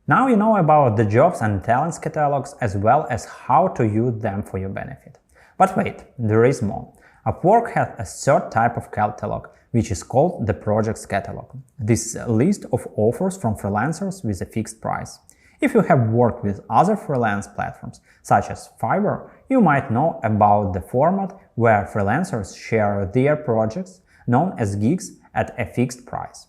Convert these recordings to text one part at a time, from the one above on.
Now you know about the jobs and talents catalogs as well as how to use them for your benefit. But wait, there is more. Upwork has a third type of catalog, which is called the projects catalog. This is a list of offers from freelancers with a fixed price. If you have worked with other freelance platforms, such as Fiverr, you might know about the format where freelancers share their projects, known as gigs, at a fixed price.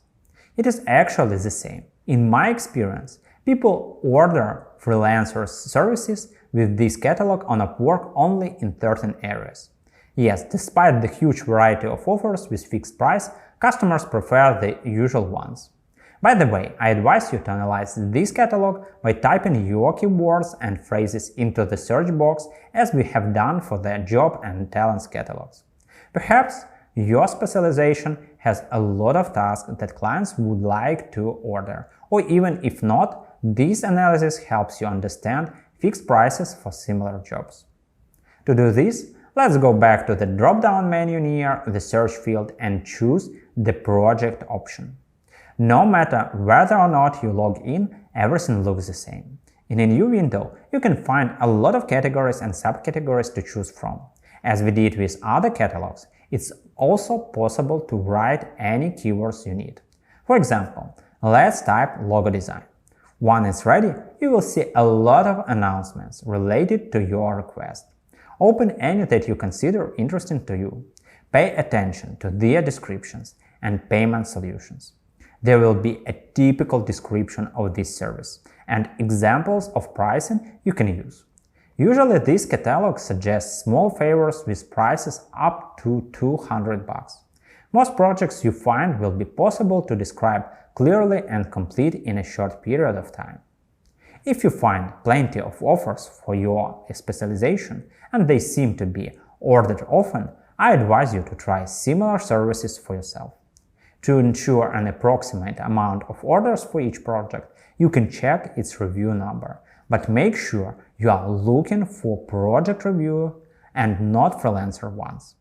It is actually the same. In my experience, people order freelancers' services with this catalog on Upwork only in certain areas. Yes, despite the huge variety of offers with fixed price, customers prefer the usual ones. By the way, I advise you to analyze this catalog by typing your keywords and phrases into the search box as we have done for the job and talents catalogs. Perhaps your specialization has a lot of tasks that clients would like to order, or even if not, this analysis helps you understand fixed prices for similar jobs. To do this, let's go back to the drop-down menu near the search field and choose the project option. No matter whether or not you log in, everything looks the same. In a new window, you can find a lot of categories and subcategories to choose from. As we did with other catalogs, it's also possible to write any keywords you need. For example, let's type logo design. Once it's ready, you will see a lot of announcements related to your request. Open any that you consider interesting to you. Pay attention to their descriptions and payment solutions. There will be a typical description of this service and examples of pricing you can use. Usually this catalog suggests small favors with prices up to $200. Most projects you find will be possible to describe clearly and complete in a short period of time. If you find plenty of offers for your specialization and they seem to be ordered often, I advise you to try similar services for yourself. To ensure an approximate amount of orders for each project, you can check its review number, but make sure you are looking for project review and not freelancer ones.